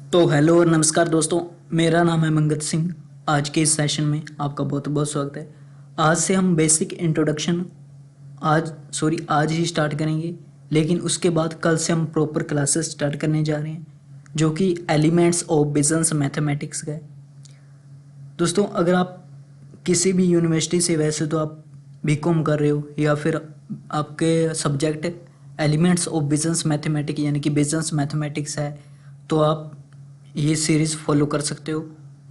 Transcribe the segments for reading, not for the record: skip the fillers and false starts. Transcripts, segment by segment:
तो हेलो और नमस्कार दोस्तों। मेरा नाम है मंगत सिंह। आज के इस सेशन में आपका बहुत बहुत स्वागत है। आज से हम बेसिक इंट्रोडक्शन आज ही स्टार्ट करेंगे, लेकिन उसके बाद कल से हम प्रॉपर क्लासेस स्टार्ट करने जा रहे हैं जो कि एलिमेंट्स ऑफ बिजनेस मैथमेटिक्स का है। दोस्तों, अगर आप किसी भी यूनिवर्सिटी से, वैसे तो आप बीकॉम कर रहे हो या फिर आपके subject elements of business mathematics यानी कि बिजनेस मैथमेटिक्स है, तो आप ये सीरीज़ फॉलो कर सकते हो,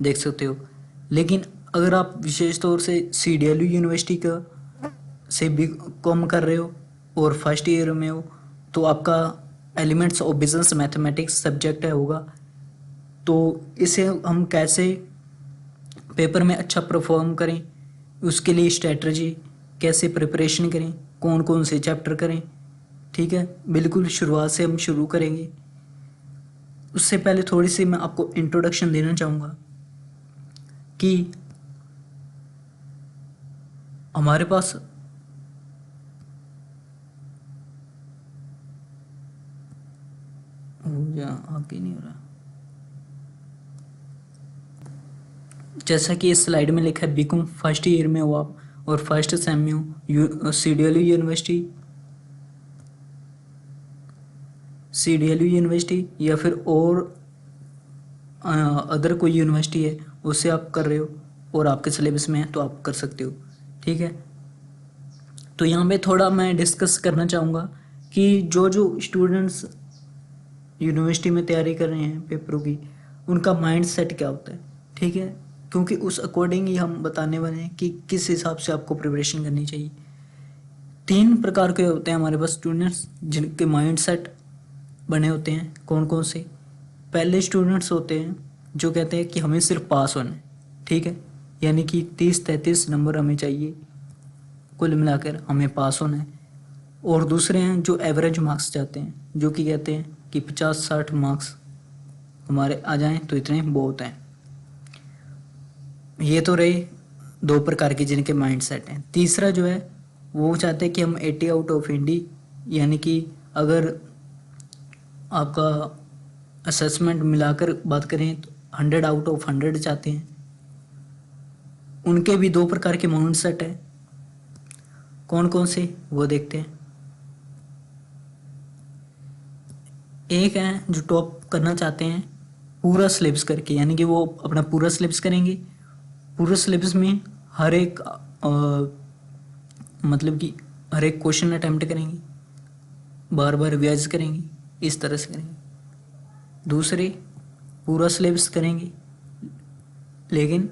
देख सकते हो। लेकिन अगर आप विशेष तौर से CDLU यूनिवर्सिटी का से बी कॉम कर रहे हो और फर्स्ट ईयर में हो, तो आपका elements of business mathematics subject है होगा। तो इसे हम कैसे पेपर में अच्छा परफॉर्म करें, उसके लिए स्ट्रेटजी कैसे प्रिपरेशन करें, कौन कौन से चैप्टर करें, ठीक है। बिल्कुल शुरुआत से हम शुरू करेंगे। उससे पहले थोड़ी सी मैं आपको इंट्रोडक्शन देना चाहूँगा कि हमारे पास आगे नहीं हो रहा। जैसा कि इस स्लाइड में लिखा है, बीकॉम फर्स्ट ईयर में हो आप और फर्स्ट सेम में हो, CDLU यूनिवर्सिटी या फिर और अदर कोई यूनिवर्सिटी है उससे आप कर रहे हो और आपके सिलेबस में है, तो आप कर सकते हो, ठीक है। तो यहाँ पे थोड़ा मैं डिस्कस करना चाहूँगा कि जो जो स्टूडेंट्स यूनिवर्सिटी में तैयारी कर रहे हैं पेपरों की, उनका माइंड सेट क्या होता है, ठीक है। क्योंकि उस अकॉर्डिंग ही हम बताने वाले हैं कि किस हिसाब से आपको प्रिपरेशन करनी चाहिए। 3 प्रकार के होते हैं हमारे पास स्टूडेंट्स जिनके माइंड सेट बने होते हैं। कौन कौन से? पहले स्टूडेंट्स होते हैं जो कहते हैं कि हमें सिर्फ पास होना है, ठीक है, यानी कि 30-33 नंबर हमें चाहिए, कुल मिलाकर हमें पास होना है। और दूसरे हैं जो एवरेज मार्क्स चाहते हैं, जो कि कहते हैं कि 50-60 मार्क्स हमारे आ जाएं तो इतने बहुत हैं। ये तो रहे 2 प्रकार के जिनके माइंड सेट हैं। तीसरा जो है वो चाहते हैं कि हम 80 आउट ऑफ 80, यानी कि अगर आपका असेसमेंट मिलाकर बात करें तो 100 आउट ऑफ 100 चाहते हैं। उनके भी 2 प्रकार के माइंड सेट है। कौन कौन से वो देखते हैं। एक है जो टॉप करना चाहते हैं पूरा सिलेबस करके, यानी कि वो अपना पूरा सिलेबस करेंगे। पूरा सिलेबस में हर एक मतलब कि हर एक क्वेश्चन अटैम्प्ट करेंगे, बार बार रिवाइज करेंगे, इस तरह से करेंगे। दूसरे पूरा सिलेबस करेंगे, लेकिन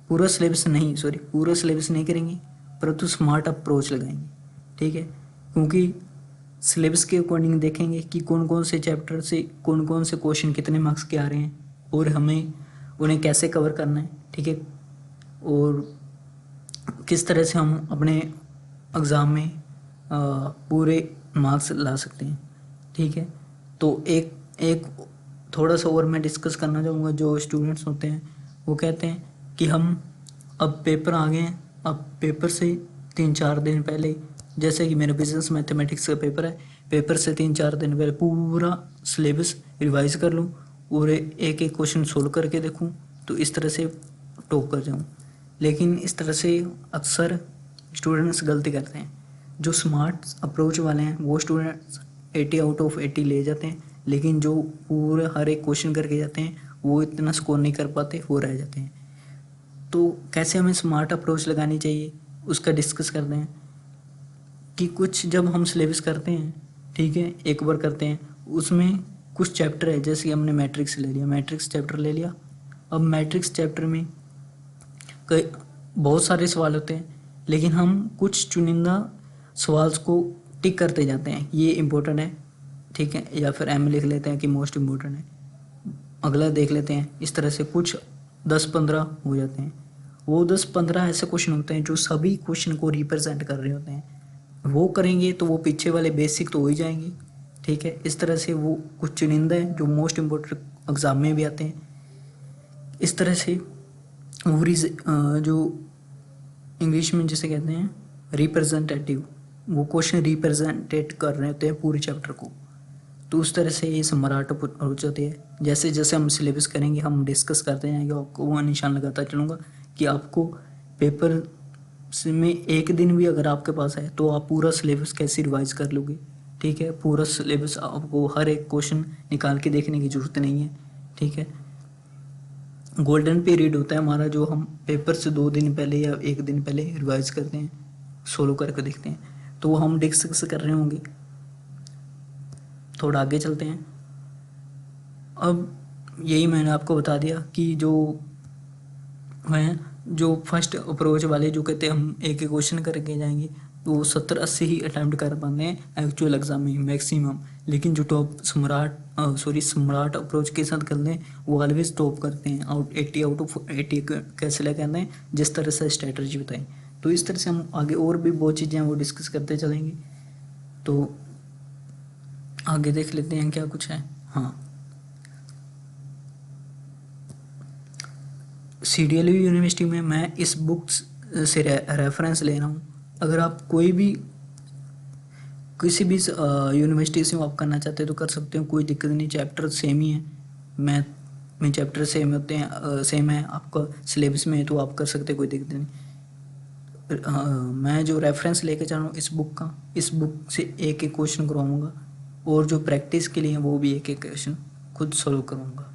पूरा सिलेबस नहीं करेंगे, परंतु स्मार्ट अप्रोच लगाएंगे, ठीक है। क्योंकि सिलेबस के अकॉर्डिंग देखेंगे कि कौन कौन से चैप्टर से कौन कौन से क्वेश्चन कितने मार्क्स के आ रहे हैं और हमें उन्हें कैसे कवर करना है, ठीक है, और किस तरह से हम अपने एग्ज़ाम में पूरे मार्क्स ला सकते हैं, ठीक है। तो एक एक थोड़ा सा और मैं डिस्कस करना चाहूँगा। जो स्टूडेंट्स होते हैं वो कहते हैं कि हम अब पेपर आ गए हैं, अब पेपर से 3-4 दिन पहले, जैसे कि मेरा बिजनेस मैथमेटिक्स का पेपर है, पेपर से 3-4 दिन पहले पूरा सिलेबस रिवाइज कर लूँ और एक एक क्वेश्चन सोल्व करके देखूँ, तो इस तरह से टॉप कर जाऊँ। लेकिन इस तरह से अक्सर स्टूडेंट्स गलती करते हैं। जो स्मार्ट अप्रोच वाले हैं वो स्टूडेंट्स 80 आउट ऑफ 80 ले जाते हैं, लेकिन जो पूरे हर एक क्वेश्चन करके जाते हैं वो इतना स्कोर नहीं कर पाते, वो रह जाते हैं। तो कैसे हमें स्मार्ट अप्रोच लगानी चाहिए उसका डिस्कस करते हैं कि कुछ जब हम सिलेबस करते हैं, ठीक है, एक बार करते हैं, उसमें कुछ चैप्टर है, जैसे हमने मैट्रिक्स ले लिया, मैट्रिक्स चैप्टर ले लिया। अब मैट्रिक्स चैप्टर में कई बहुत सारे सवाल होते हैं, लेकिन हम कुछ चुनिंदा सवाल को टिक करते जाते हैं, ये इम्पोर्टेंट है, ठीक है, या फिर एम लिख लेते हैं कि मोस्ट इम्पोर्टेंट है, अगला देख लेते हैं। इस तरह से कुछ 10-15 हो जाते हैं। वो 10-15 ऐसे क्वेश्चन होते हैं जो सभी क्वेश्चन को रिप्रेजेंट कर रहे होते हैं। वो करेंगे तो वो पीछे वाले बेसिक तो हो ही जाएंगे, ठीक है। इस तरह से वो कुछ चुनिंदा है जो मोस्ट इम्पोर्टेंट एग्जाम में भी आते हैं। इस तरह से वो जो इंग्लिश में जिसे कहते हैं रिप्रेजेंटेटिव, वो क्वेश्चन रिप्रेजेंटेट कर रहे होते हैं पूरे चैप्टर को। तो उस तरह से ये सम्राट अप्रोच होती है। जैसे जैसे हम सिलेबस करेंगे, हम डिस्कस करते जाएंगे, आपको वहाँ निशान लगाता चलूँगा कि आपको पेपर में एक दिन भी अगर आपके पास है तो आप पूरा सिलेबस कैसे रिवाइज कर लोगे। ठीक है, पूरा सिलेबस आपको हर एक क्वेश्चन निकाल के देखने की ज़रूरत नहीं है। ठीक है, गोल्डन पीरियड होता है हमारा, जो हम पेपर से 2 दिन पहले या 1 दिन पहले रिवाइज करते हैं, सोलो करके देखते हैं, तो वो हम डिस्कस कर रहे होंगे। थोड़ा आगे चलते हैं। अब यही मैंने आपको बता दिया कि जो हैं, जो फर्स्ट अप्रोच वाले जो कहते हैं हम एक एक क्वेश्चन करके जाएंगे, तो वो 70-80 ही अटैम्प्ट कर पाते हैं एक्चुअल एग्जाम में मैक्सिमम। लेकिन जो टॉप सम्राट अप्रोच के साथ करते हैं वो ऑलवेज टॉप करते हैं, 80 आउट ऑफ 80 कैसे ले कहते हैं, जिस तरह से स्ट्रेटजी बताएं। तो इस तरह से हम आगे और भी बहुत चीज़ें हैं वो डिस्कस करते चलेंगे। तो आगे देख लेते हैं क्या कुछ है। हाँ, CDLU यूनिवर्सिटी में मैं इस बुक्स से रेफरेंस ले रहा हूँ। अगर आप कोई भी किसी भी यूनिवर्सिटी से आप करना चाहते हैं तो कर सकते हो, कोई दिक्कत नहीं। चैप्टर सेम ही है, मैथ में चैप्टर सेम होते हैं, सेम है आपका सिलेबस में, तो आप कर सकते हैं, कोई दिक्कत नहीं। मैं जो रेफरेंस लेके जा रहा हूँ इस बुक का, इस बुक से एक एक क्वेश्चन करवाऊँगा, और जो प्रैक्टिस के लिए वो भी एक एक क्वेश्चन खुद सॉल्व करूँगा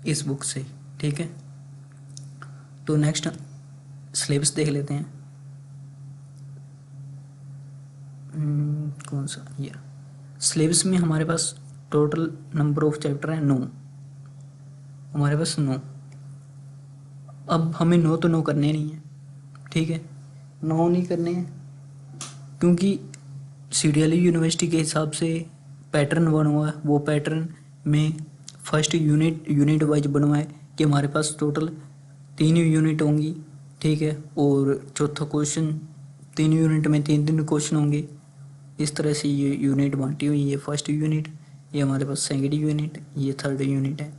इस बुक से। ठीक है, तो नेक्स्ट सिलेबस देख लेते हैं। कौन सा ये सिलेबस में हमारे पास टोटल नंबर ऑफ चैप्टर है 9, हमारे पास 9। अब हमें 9 तो 9 करने नहीं है। ठीक है, 9 नहीं करने हैं क्योंकि CDLU यूनिवर्सिटी के हिसाब से पैटर्न बना हुआ है। वो पैटर्न में फर्स्ट यूनिट वाइज बना हुआ है कि हमारे पास टोटल 3 यूनिट होंगी। ठीक है, और चौथा क्वेश्चन 3 यूनिट में 3 क्वेश्चन होंगे। इस तरह से ये यूनिट बांटी हुई है। ये फर्स्ट यूनिट, ये हमारे पास सेकंड यूनिट, ये थर्ड यूनिट है।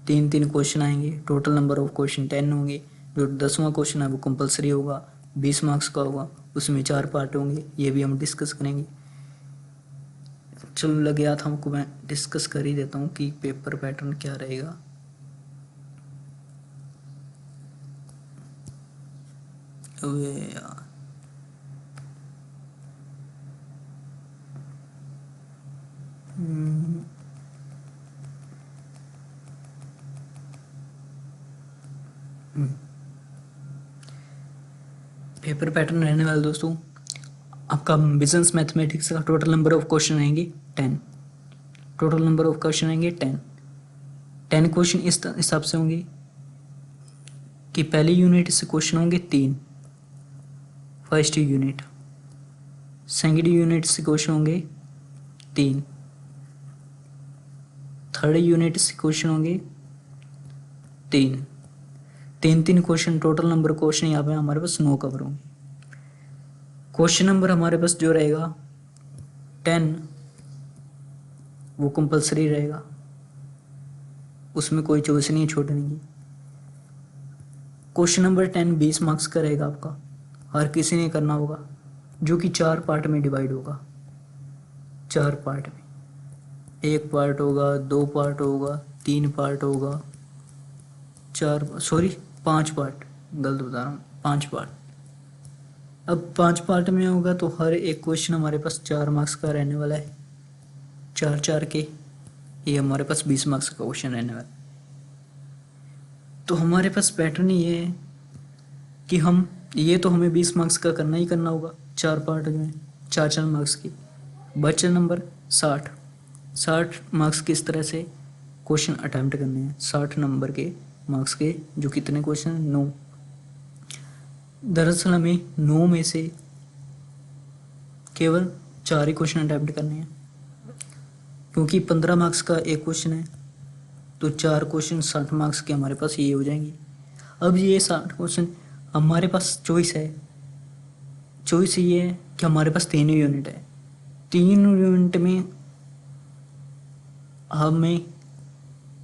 3 क्वेश्चन आएंगे, टोटल नंबर ऑफ क्वेश्चन 10 होंगे। जो 10वां क्वेश्चन है वो कंपलसरी होगा, 20 मार्क्स का होगा, उसमें 4 पार्ट होंगे, ये भी हम डिस्कस करेंगे। चलो लग गया था हमको, मैं डिस्कस कर ही देता हूँ कि पेपर पैटर्न क्या रहेगा। पेपर पैटर्न रहने वाला दोस्तों, आपका बिजनेस मैथमेटिक्स का टोटल नंबर ऑफ क्वेश्चन रहेंगे 10। टोटल नंबर ऑफ क्वेश्चन रहेंगे 10 क्वेश्चन इस हिसाब से होंगे कि पहली यूनिट से क्वेश्चन होंगे 3, फर्स्ट यूनिट। सेकंड यूनिट से क्वेश्चन होंगे 3, थर्ड यूनिट से क्वेश्चन होंगे 3। 3 क्वेश्चन, टोटल नंबर क्वेश्चन यहाँ पे हमारे पास 9 कवर होंगे। क्वेश्चन नंबर हमारे पास जो रहेगा 10, वो कंपलसरी रहेगा, उसमें कोई चॉइस नहीं है छोड़ने की। क्वेश्चन नंबर 10 20 मार्क्स का रहेगा आपका, हर किसी ने करना होगा, जो कि 4 पार्ट में डिवाइड होगा। 4 पार्ट में, 1 पार्ट होगा, 2 पार्ट होगा, 3 पार्ट होगा, 5 पार्ट, गलत बता रहा हूँ, 5 पार्ट। अब 5 पार्ट में होगा तो हर एक क्वेश्चन हमारे पास 4 मार्क्स का रहने वाला है, 4 के, ये हमारे पास 20 मार्क्स का क्वेश्चन रहने वाला है। तो हमारे पास पैटर्न ये है कि हम ये तो हमें 20 मार्क्स का करना ही करना होगा, 4 पार्ट में 4 मार्क्स की। बचे नंबर 60 मार्क्स किस तरह से क्वेश्चन अटैम्प्ट करने हैं, 60 नंबर के मार्क्स के, जो कितने क्वेश्चन 9। दरअसल हमें 9 में से केवल 4 ही क्वेश्चन अटैम्प्ट करने हैं, क्योंकि 15 मार्क्स का एक क्वेश्चन है, तो 4 क्वेश्चन 60 मार्क्स के हमारे पास ये हो जाएंगे। अब ये 60 क्वेश्चन हमारे पास चॉइस है, चॉइस ये है कि हमारे पास 3 यूनिट है। 3 यूनिट में हमें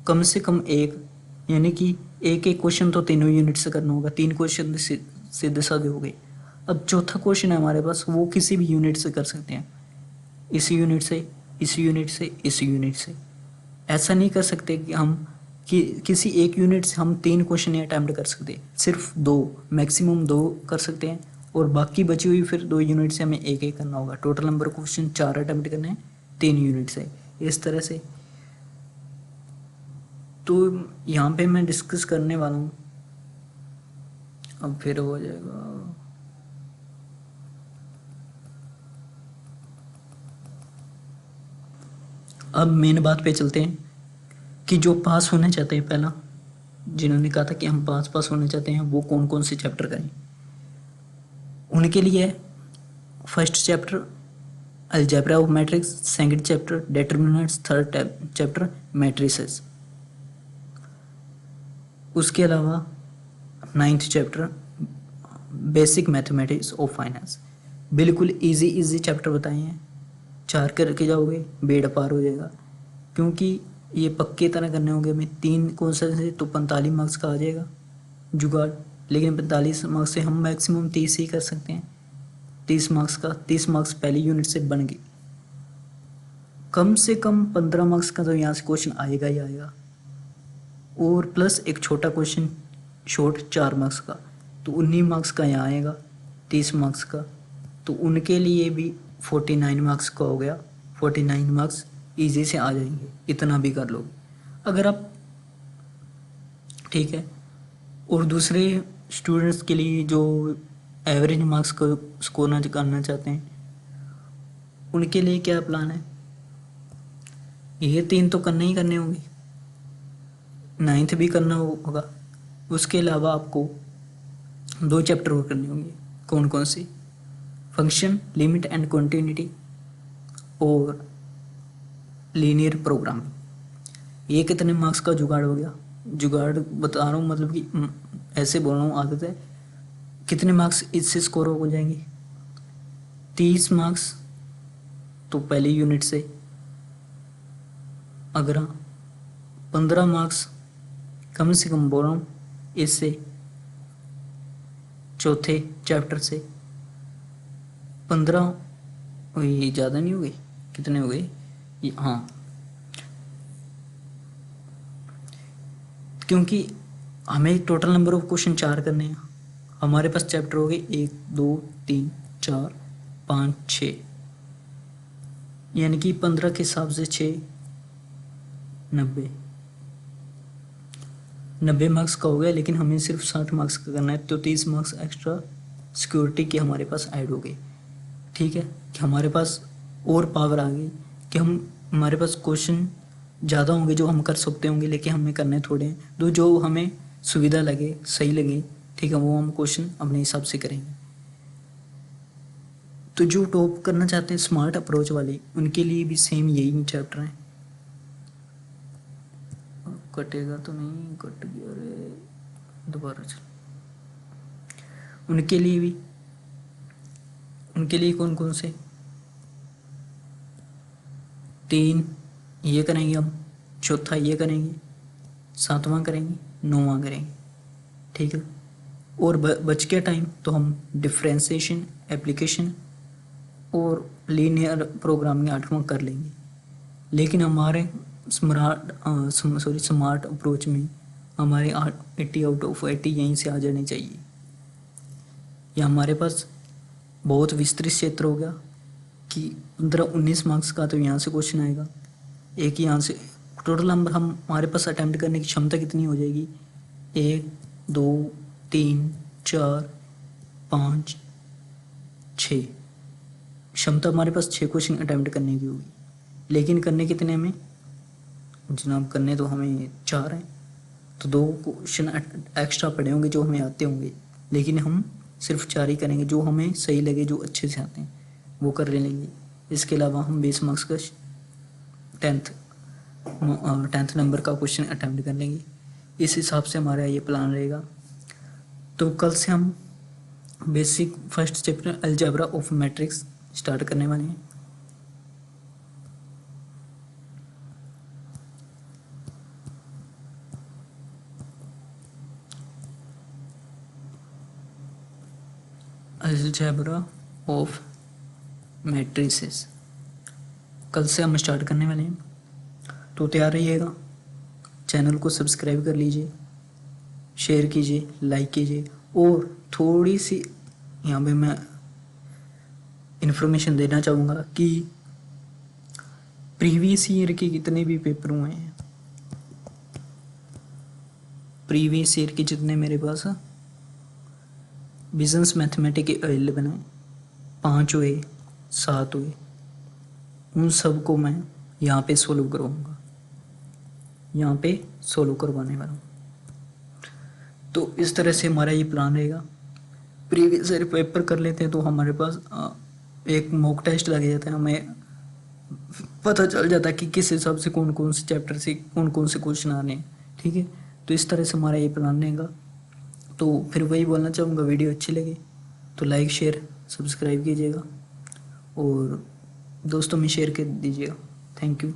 कम से कम एक, यानी कि एक क्वेश्चन तो तीनों यूनिट से करना होगा। 3 क्वेश्चन सीधे साधे हो गए। अब चौथा क्वेश्चन है हमारे पास, वो किसी भी यूनिट से कर सकते हैं, इस यूनिट से, इस यूनिट से, इस यूनिट से। ऐसा नहीं कर सकते कि हम कि किसी एक यूनिट से हम 3 क्वेश्चन अटैम्प्ट कर सकते हैं, सिर्फ 2, मैक्सिमम 2 कर सकते हैं, और बाकी बची हुई फिर 2 यूनिट से हमें एक एक करना होगा। टोटल नंबर क्वेश्चन 4 अटैम्प्ट करने हैं 3 यूनिट से, इस तरह से। तो यहाँ पे मैं डिस्कस करने वाला हूँ, अब फिर हो जाएगा। अब मेन बात पे चलते हैं कि जो पास होना चाहते हैं, पहला जिन्होंने कहा था कि हम पास होना चाहते हैं, वो कौन कौन से चैप्टर करें। उनके लिए first chapter algebra of matrix, second chapter determinants, third chapter matrices. उसके अलावा 9th chapter basic mathematics of finance. बिल्कुल इजी चैप्टर बताए हैं, 4 करके जाओगे बेड़ पार हो जाएगा, क्योंकि ये पक्के तरह करने होंगे। हमें 3 क्वेश्चन से तो 45 मार्क्स का आ जाएगा जुगाड़, लेकिन 45 मार्क्स से हम मैक्सिमम 30 ही कर सकते हैं। 30 मार्क्स का 30 मार्क्स पहली यूनिट से बन गए। कम से कम 15 मार्क्स का तो यहाँ से क्वेश्चन आएगा ही आएगा, और प्लस एक छोटा क्वेश्चन शॉर्ट 4 मार्क्स का, तो 19 मार्क्स का यहाँ आएगा 30 मार्क्स का। तो उनके लिए भी 49 मार्क्स का हो गया। 49 मार्क्स ईजी से आ जाएंगे, इतना भी कर लोगे अगर आप, ठीक है। और दूसरे स्टूडेंट्स के लिए जो एवरेज मार्क्स को स्कोर ना करना चाहते हैं, उनके लिए क्या प्लान है, ये 3 तो करने ही करने होंगे, 9th भी करना होगा। उसके अलावा आपको 2 चैप्टर और करने होंगे। कौन कौन से, फंक्शन, लिमिट एंड कंटिन्यूटी और लीनियर प्रोग्राम। ये कितने मार्क्स का जुगाड़ हो गया, जुगाड़ बता रहा हूँ, मतलब कि ऐसे बोल रहा हूँ, आदत है। कितने मार्क्स इससे स्कोर हो जाएंगे, 30 मार्क्स तो पहली यूनिट से, अगर 15 मार्क्स कम से कम बोल रहा हूँ इससे, चौथे चैप्टर से 15, ये ज़्यादा नहीं हो गए, कितने हो गए, हाँ, क्योंकि हमें टोटल नंबर ऑफ क्वेश्चन 4 करने हैं। हमारे पास चैप्टर हो गए 1 2 3 4 5 6, यानी कि 15 के हिसाब से 6, 90 मार्क्स का हो गया। लेकिन हमें सिर्फ 60 मार्क्स का करना है, तो 30 मार्क्स एक्स्ट्रा सिक्योरिटी के हमारे पास ऐड हो गए। ठीक है, कि हमारे पास और पावर आ गई कि हमारे पास क्वेश्चन ज़्यादा होंगे जो हम कर सकते होंगे, लेकिन हमें करने थोड़े हैं, तो जो हमें सुविधा लगे, सही लगे, ठीक है, वो हम क्वेश्चन अपने हिसाब से करेंगे। तो जो टॉप करना चाहते हैं स्मार्ट अप्रोच वाले, उनके लिए भी सेम यही चैप्टर है। कटेगा तो नहीं, कट गया रे, दोबारा चल। उनके लिए कौन कौन से, 3 ये करेंगे हम, चौथा ये करेंगे, 7वां करेंगे, 9वां करेंगे, ठीक है। और बच के टाइम तो हम डिफ्रेंसिएशन, एप्लीकेशन और लीनियर प्रोग्रामिंग 8वां कर लेंगे। लेकिन हमारे स्मार्ट अप्रोच में हमारे 80 आउट ऑफ 80 यहीं से आ जाने चाहिए। या हमारे पास बहुत विस्तृत क्षेत्र हो गया कि 15-19 मार्क्स का तो यहाँ से क्वेश्चन आएगा, एक यहाँ से। टोटल नंबर हमारे पास अटैम्प्ट करने की क्षमता कितनी हो जाएगी, 1 2 3 4 5 6, क्षमता हमारे पास 6 क्वेश्चन अटैम्प्ट करने की होगी। लेकिन करने कितने में जनाब, करने तो हमें 4 हैं, तो 2 क्वेश्चन एक्स्ट्रा पड़े होंगे जो हमें आते होंगे, लेकिन हम सिर्फ 4 ही करेंगे जो हमें सही लगे, जो अच्छे से आते हैं वो कर लेंगे। इसके अलावा हम 20 मार्क्स का 10th नंबर का क्वेश्चन अटैम्प्ट कर लेंगे। इस हिसाब से हमारा ये प्लान रहेगा। तो कल से हम basic first chapter algebra of matrix start करने वाले हैं। अलजेब्रा ऑफ मैट्रिसेस, कल से हम स्टार्ट करने वाले हैं, तो तैयार रहिएगा। चैनल को सब्सक्राइब कर लीजिए, शेयर कीजिए, लाइक कीजिए। और थोड़ी सी यहाँ पे मैं इन्फॉर्मेशन देना चाहूँगा कि प्रीवियस ईयर के कितने भी पेपर हुए हैं, प्रीवियस ईयर के जितने मेरे पास बिजनेस मैथमेटिक्स अवेलेबल हैं, 5 हुए 7 हुए, उन सब को मैं यहाँ पे सोल्व करवाऊँगा, यहाँ पे सोल्व करवाने वाला हूँ। तो इस तरह से हमारा ये प्लान रहेगा। प्रीवियस ईयर पेपर कर लेते हैं तो हमारे पास एक मॉक टेस्ट लग जाता है, हमें पता चल जाता है कि किस हिसाब से कौन कौन से चैप्टर से कौन कौन से क्वेश्चन आने हैं। ठीक है, तो इस तरह से हमारा ये प्लान रहेगा। तो फिर वही बोलना चाहूँगा, वीडियो अच्छी लगे तो लाइक शेयर सब्सक्राइब कीजिएगा और दोस्तों में शेयर कर दीजिएगा। Thank you.